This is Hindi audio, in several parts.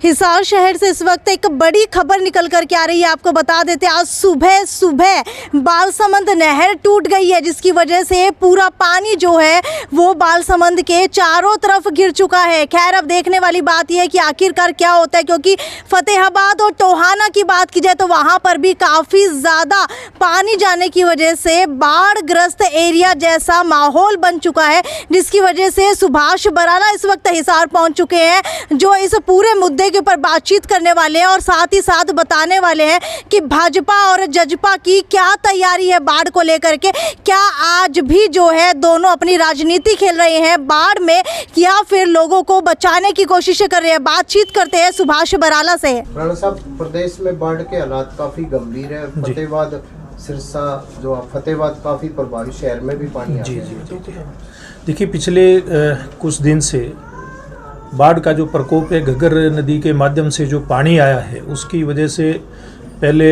हिसार शहर से इस वक्त एक बड़ी खबर निकल कर के आ रही है। आपको बता देते हैं, आज सुबह सुबह बालसमंद नहर टूट गई है, जिसकी वजह से पूरा पानी जो है वो बालसमंद के चारों तरफ गिर चुका है। खैर, अब देखने वाली बात यह है कि आखिरकार क्या होता है, क्योंकि फतेहाबाद और टोहाना की बात की जाए तो वहां पर भी काफ़ी ज़्यादा पानी जाने की वजह से बाढ़ग्रस्त एरिया जैसा माहौल बन चुका है, जिसकी वजह से सुभाष बराला इस वक्त हिसार पहुंच चुके हैं, जो इस पूरे मुद्दे के ऊपर बातचीत करने वाले हैं और साथ ही साथ बताने वाले हैं कि भाजपा और जजपा की क्या तैयारी है बाढ़ को लेकर के। क्या आज भी जो है दोनों अपनी राजनीति खेल रहे हैं बाढ़ में, या फिर लोगों को बचाने की कोशिश कर रहे हैं। बातचीत करते हैं सुभाष बराला से। राणा साहब, प्रदेश में बाढ़ के हालात काफी गंभीर है। फतेहाबाद सिरसा जो फतेहाबाद काफी प्रभावित, शहर में भी पानी जी। देखिए, पिछले कुछ दिन से बाढ़ का जो प्रकोप है, घग्गर नदी के माध्यम से जो पानी आया है, उसकी वजह से पहले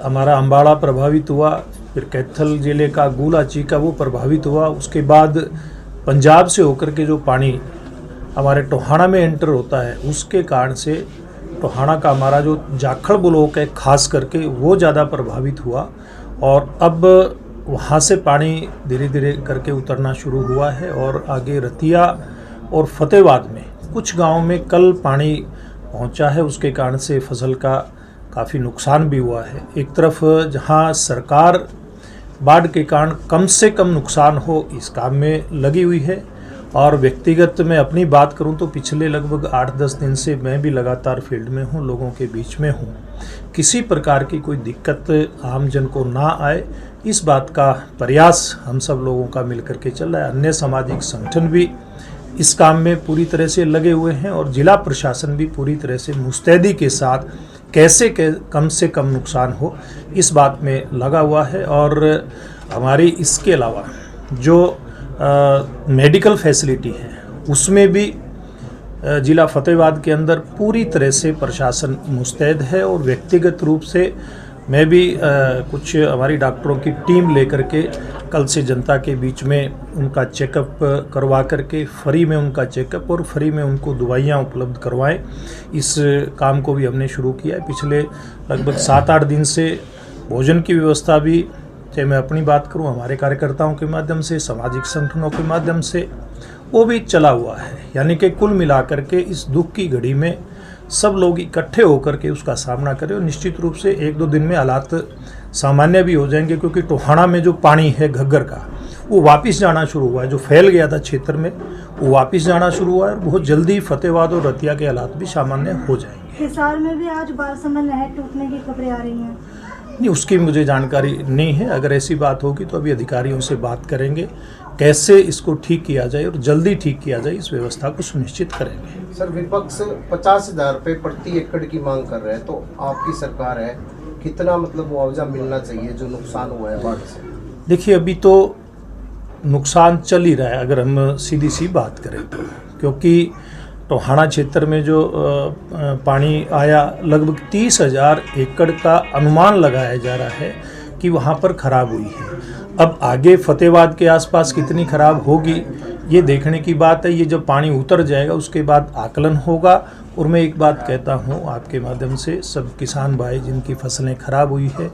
हमारा अम्बाड़ा प्रभावित हुआ, फिर कैथल जिले का गुला चीका वो प्रभावित हुआ। उसके बाद पंजाब से होकर के जो पानी हमारे टोहाना में एंटर होता है, उसके कारण से टोहाना का हमारा जो जाखड़ ब्लॉक है खास करके वो ज़्यादा प्रभावित हुआ। और अब वहाँ से पानी धीरे धीरे करके उतरना शुरू हुआ है और आगे रतिया और फतेहाबाद में कुछ गांव में कल पानी पहुंचा है। उसके कारण से फसल का काफ़ी नुकसान भी हुआ है। एक तरफ जहां सरकार बाढ़ के कारण कम से कम नुकसान हो इस काम में लगी हुई है, और व्यक्तिगत मैं अपनी बात करूं तो पिछले लगभग 8-10 दिन से मैं भी लगातार फील्ड में हूं, लोगों के बीच में हूं। किसी प्रकार की कोई दिक्कत आम जन को ना आए, इस बात का प्रयास हम सब लोगों का मिलकर के चल रहा है। अन्य सामाजिक संगठन भी इस काम में पूरी तरह से लगे हुए हैं और जिला प्रशासन भी पूरी तरह से मुस्तैदी के साथ कैसे कम से कम नुकसान हो इस बात में लगा हुआ है। और हमारी इसके अलावा जो मेडिकल फैसिलिटी है उसमें भी जिला फतेहाबाद के अंदर पूरी तरह से प्रशासन मुस्तैद है। और व्यक्तिगत रूप से मैं भी कुछ हमारी डॉक्टरों की टीम लेकर के कल से जनता के बीच में उनका चेकअप करवा करके फ्री में उनका चेकअप और फ्री में उनको दवाइयाँ उपलब्ध करवाएं, इस काम को भी हमने शुरू किया है। पिछले लगभग 7-8 दिन से भोजन की व्यवस्था भी, चाहे मैं अपनी बात करूं, हमारे कार्यकर्ताओं के माध्यम से, सामाजिक संगठनों के माध्यम से वो भी चला हुआ है। यानी कि कुल मिलाकर के इस दुख की घड़ी में सब लोग इकट्ठे होकर के उसका सामना करें और निश्चित रूप से 1-2 दिन में हालात सामान्य भी हो जाएंगे, क्योंकि टोहाना में जो पानी है घग्गर का वो वापस जाना शुरू हुआ है। जो फैल गया था क्षेत्र में वो वापस जाना शुरू हुआ है। बहुत जल्दी फतेहाबाद और रतिया के हालात भी सामान्य हो जाएंगे। हिसार में भी आज बालसमंद नहर टूटने की खबरें आ रही हैं। नहीं, उसकी मुझे जानकारी नहीं है। अगर ऐसी बात होगी तो अभी अधिकारियों से बात करेंगे, कैसे इसको ठीक किया जाए और जल्दी ठीक किया जाए, इस व्यवस्था को सुनिश्चित करेंगे। सर, विपक्ष 50,000 रुपये प्रति एकड़ की मांग कर रहे हैं, तो आपकी सरकार है, कितना मतलब मुआवजा मिलना चाहिए जो नुकसान हुआ है बाढ़ से? देखिए, अभी तो नुकसान चल ही रहा है अगर हम सीधी सी बात करें तो, क्योंकि टोहाना क्षेत्र में जो पानी आया लगभग 30,000 एकड़ का अनुमान लगाया जा रहा है कि वहाँ पर खराब हुई है। अब आगे फतेहाबाद के आसपास कितनी खराब होगी ये देखने की बात है। ये जब पानी उतर जाएगा उसके बाद आकलन होगा। और मैं एक बात कहता हूँ आपके माध्यम से, सब किसान भाई जिनकी फसलें खराब हुई है,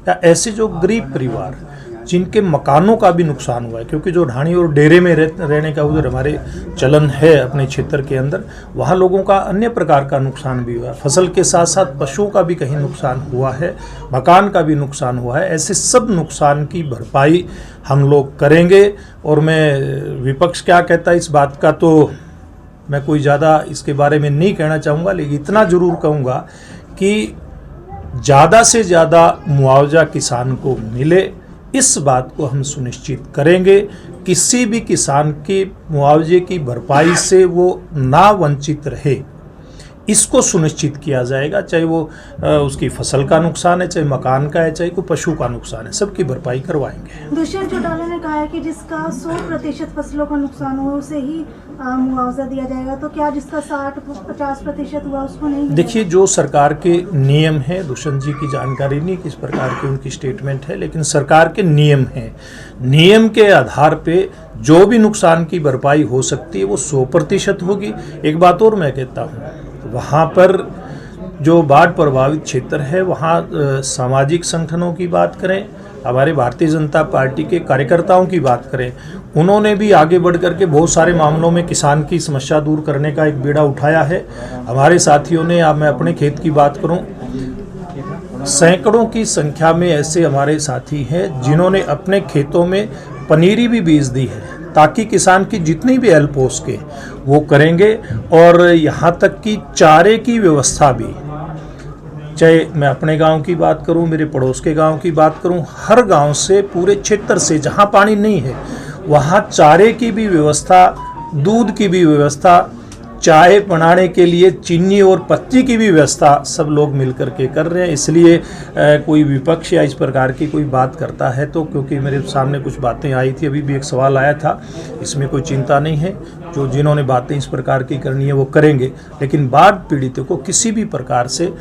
या ऐसे जो गरीब परिवार जिनके मकानों का भी नुकसान हुआ है, क्योंकि जो ढाणी और डेरे में रहने का उधर हमारे चलन है अपने क्षेत्र के अंदर, वहाँ लोगों का अन्य प्रकार का नुकसान भी हुआ है। फसल के साथ साथ पशुओं का भी कहीं नुकसान हुआ है, मकान का भी नुकसान हुआ है। ऐसे सब नुकसान की भरपाई हम लोग करेंगे। और मैं विपक्ष क्या कहता है इस बात का तो मैं कोई ज़्यादा इसके बारे में नहीं कहना चाहूँगा, लेकिन इतना ज़रूर कहूँगा कि ज़्यादा से ज़्यादा मुआवजा किसान को मिले, इस बात को हम सुनिश्चित करेंगे। किसी भी किसान के मुआवजे की भरपाई से वो ना वंचित रहे, इसको सुनिश्चित किया जाएगा। चाहे वो उसकी फसल का नुकसान है, चाहे मकान का है, चाहे कोई पशु का नुकसान है, सबकी भरपाई करवाएंगे। दुष्यंत चौटाला ने कहा है कि जिसका 100% फसलों का नुकसान हुआ उसे ही मुआवजा दिया जाएगा, तो क्या जिसका 60-50% हुआ उसको नहीं? देखिए, जो सरकार के नियम है, दुष्यंत जी की जानकारी नहीं किस प्रकार की उनकी स्टेटमेंट है, लेकिन सरकार के नियम हैं। नियम के आधार पे जो भी नुकसान की भरपाई हो सकती है वो 100% होगी। एक बात और मैं कहता हूँ, वहाँ पर जो बाढ़ प्रभावित क्षेत्र है वहाँ सामाजिक संगठनों की बात करें, हमारे भारतीय जनता पार्टी के कार्यकर्ताओं की बात करें, उन्होंने भी आगे बढ़ करके बहुत सारे मामलों में किसान की समस्या दूर करने का एक बीड़ा उठाया है। हमारे साथियों ने, अब मैं अपने खेत की बात करूं, सैकड़ों की संख्या में ऐसे हमारे साथी हैं जिन्होंने अपने खेतों में पनीरी भी बीज दी है ताकि किसान की जितनी भी हेल्प हो सके वो करेंगे। और यहाँ तक कि चारे की व्यवस्था भी, चाहे मैं अपने गांव की बात करूं, मेरे पड़ोस के गांव की बात करूं, हर गांव से, पूरे क्षेत्र से जहां पानी नहीं है वहां चारे की भी व्यवस्था, दूध की भी व्यवस्था, चाय बनाने के लिए चीनी और पत्ती की भी व्यवस्था सब लोग मिलकर के कर रहे हैं। इसलिए कोई विपक्ष या इस प्रकार की कोई बात करता है तो, क्योंकि मेरे सामने कुछ बातें आई थी, अभी भी एक सवाल आया था, इसमें कोई चिंता नहीं है, जो जिन्होंने बातें इस प्रकार की करनी है वो करेंगे, लेकिन बाढ़ पीड़ितों को किसी भी प्रकार से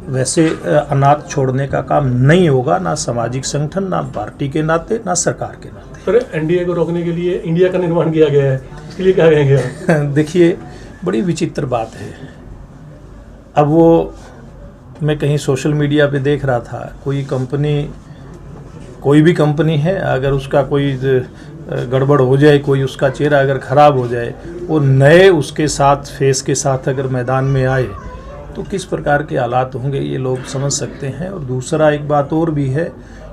वैसे अनाथ छोड़ने का काम नहीं होगा, ना सामाजिक संगठन, ना पार्टी के नाते, ना सरकार के नाते। सर, एनडीए को रोकने के लिए इंडिया का निर्माण किया गया है, इसके लिए क्या कहेंगे आप? देखिए, बड़ी विचित्र बात है। अब वो, मैं कहीं सोशल मीडिया पे देख रहा था, कोई कंपनी, कोई भी कंपनी है, अगर उसका कोई गड़बड़ हो जाए, कोई उसका चेहरा अगर ख़राब हो जाए, वो नए उसके साथ, फेस के साथ अगर मैदान में आए तो किस प्रकार के हालात होंगे ये लोग समझ सकते हैं। और दूसरा एक बात और भी है,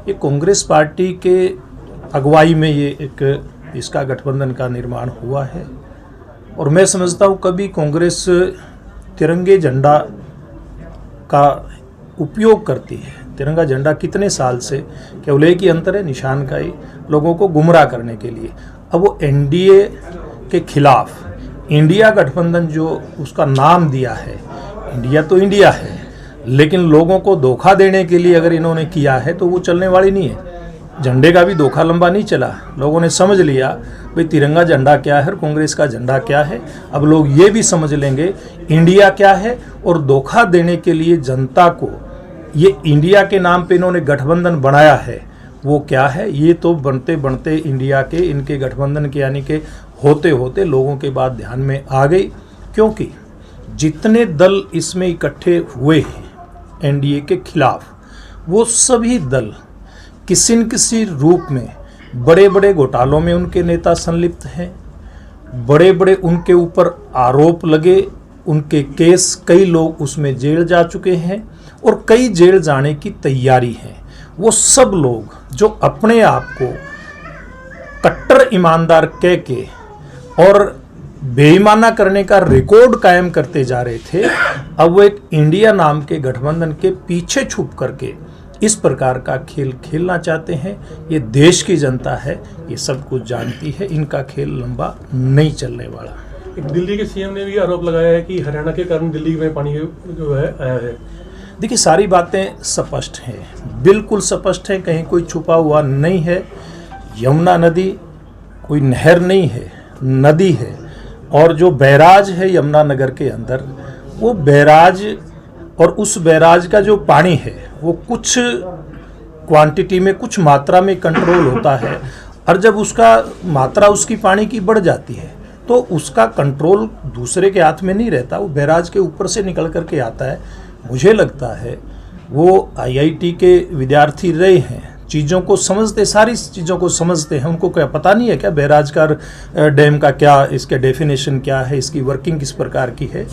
ये कांग्रेस पार्टी के अगुवाई में ये एक इसका गठबंधन का निर्माण हुआ है। और मैं समझता हूँ कभी कांग्रेस तिरंगे झंडा का उपयोग करती है। तिरंगा झंडा कितने साल से केवल एक ही अंतर है, निशान का ही, लोगों को गुमराह करने के लिए। अब वो एनडीए के खिलाफ इंडिया गठबंधन जो उसका नाम दिया है, इंडिया तो इंडिया है, लेकिन लोगों को धोखा देने के लिए अगर इन्होंने किया है तो वो चलने वाली नहीं है। झंडे का भी धोखा लंबा नहीं चला, लोगों ने समझ लिया भाई तिरंगा झंडा क्या है और कांग्रेस का झंडा क्या है। अब लोग ये भी समझ लेंगे इंडिया क्या है, और धोखा देने के लिए जनता को ये इंडिया के नाम पे इन्होंने गठबंधन बनाया है वो क्या है। ये तो बनते बनते इंडिया के, इनके गठबंधन के यानी के होते होते लोगों के बाद ध्यान में आ गई, क्योंकि जितने दल इसमें इकट्ठे हुए हैं एनडीए के खिलाफ, वो सभी दल किसी न किसी रूप में बड़े बड़े घोटालों में उनके नेता संलिप्त हैं, बड़े बड़े उनके ऊपर आरोप लगे, उनके केस, कई लोग उसमें जेल जा चुके हैं और कई जेल जाने की तैयारी है। वो सब लोग जो अपने आप को कट्टर ईमानदार कह के और बेईमाना करने का रिकॉर्ड कायम करते जा रहे थे, अब वो एक इंडिया नाम के गठबंधन के पीछे छुप करके इस प्रकार का खेल खेलना चाहते हैं। ये देश की जनता है, ये सब कुछ जानती है, इनका खेल लंबा नहीं चलने वाला। दिल्ली के सीएम ने भी आरोप लगाया है कि हरियाणा के कारण दिल्ली में पानी जो है आया है। देखिए, सारी बातें स्पष्ट हैं, बिल्कुल स्पष्ट हैं, कहीं कोई छुपा हुआ नहीं है। यमुना नदी कोई नहर नहीं है, नदी है, और जो बैराज है यमुना नगर के अंदर, वो बैराज और उस बैराज का जो पानी है वो कुछ क्वांटिटी में, कुछ मात्रा में कंट्रोल होता है, और जब उसका मात्रा उसकी पानी की बढ़ जाती है तो उसका कंट्रोल दूसरे के हाथ में नहीं रहता, वो बैराज के ऊपर से निकल करके आता है। मुझे लगता है वो आईआईटी के विद्यार्थी रहे हैं, चीज़ों को समझते, सारी चीज़ों को समझते हैं, उनको क्या पता नहीं है क्या बैराज का, डैम का क्या, इसके डेफिनेशन क्या है, इसकी वर्किंग किस प्रकार की है।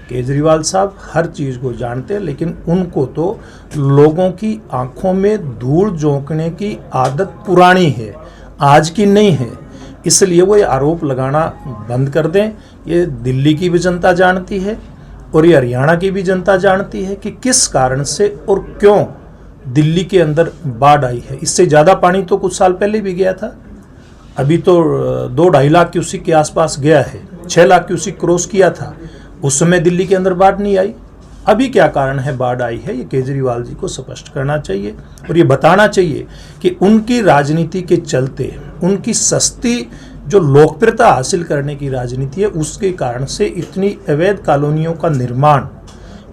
केजरीवाल साहब हर चीज़ को जानते हैं, लेकिन उनको तो लोगों की आंखों में धूल झोंकने की आदत पुरानी है, आज की नहीं है। इसलिए वो ये आरोप लगाना बंद कर दें। ये दिल्ली की भी जनता जानती है और ये हरियाणा की भी जनता जानती है कि किस कारण से और क्यों दिल्ली के अंदर बाढ़ आई है। इससे ज़्यादा पानी तो कुछ साल पहले भी गया था, अभी तो 2-2.5 लाख क्यूसिक के आसपास गया है, 6 लाख क्यूसिक क्रॉस किया था, उस समय दिल्ली के अंदर बाढ़ नहीं आई। अभी क्या कारण है बाढ़ आई है, ये केजरीवाल जी को स्पष्ट करना चाहिए और ये बताना चाहिए कि उनकी राजनीति के चलते, उनकी सस्ती जो लोकप्रियता हासिल करने की राजनीति है, उसके कारण से इतनी अवैध कॉलोनियों का निर्माण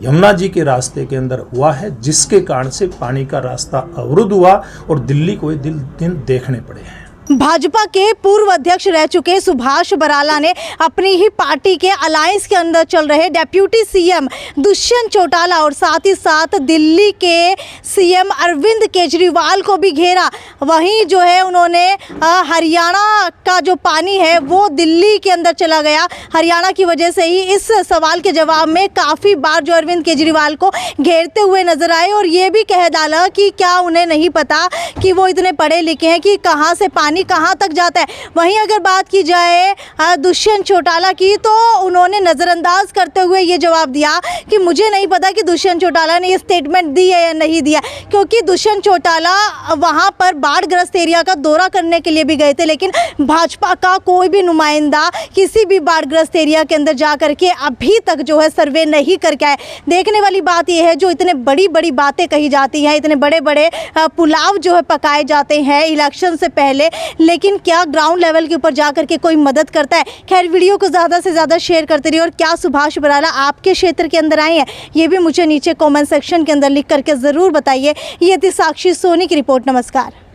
यमुना जी के रास्ते के अंदर हुआ है, जिसके कारण से पानी का रास्ता अवरुद्ध हुआ और दिल्ली को ये दिन देखने पड़े हैं। भाजपा के पूर्व अध्यक्ष रह चुके सुभाष बराला ने अपनी ही पार्टी के अलायंस के अंदर चल रहे डेप्यूटी सीएम दुष्यंत चौटाला और साथ ही साथ दिल्ली के सीएम अरविंद केजरीवाल को भी घेरा। वहीं जो है उन्होंने हरियाणा का जो पानी है वो दिल्ली के अंदर चला गया। हरियाणा की वजह से ही इस सवाल के जवाब में काफ़ी बार जो अरविंद केजरीवाल को घेरते हुए नजर आए और ये भी कह डाला कि क्या उन्हें नहीं पता कि वो इतने पढ़े लिखे हैं कि कहाँ से पानी कहां तक जाता है। वहीं अगर बात की जाए दुष्यंत चौटाला की तो उन्होंने नजरअंदाज करते हुए ये जवाब दिया कि मुझे नहीं पता कि दुष्यंत चौटाला ने ये स्टेटमेंट दी है या नहीं दिया, क्योंकि दुष्यंत चौटाला वहां पर बाढ़ग्रस्त एरिया का दौरा करने के लिए भी गए थे, लेकिन भाजपा का कोई भी नुमाइंदा किसी भी बाढ़ग्रस्त एरिया के अंदर जा करके अभी तक जो है सर्वे नहीं करके आए। देखने वाली बात यह है जो इतने बड़ी बड़ी बातें कही जाती हैं, इतने बड़े बड़े पुलाव जो है पकाए जाते हैं इलेक्शन से पहले, लेकिन क्या ग्राउंड लेवल के ऊपर जाकर के कोई मदद करता है। खैर, वीडियो को ज़्यादा से ज़्यादा शेयर करते रहिए और क्या सुभाष बराला आपके क्षेत्र के अंदर आए हैं ये भी मुझे नीचे कमेंट सेक्शन के अंदर लिख करके ज़रूर बताइए। ये थी साक्षी सोनी की रिपोर्ट। नमस्कार।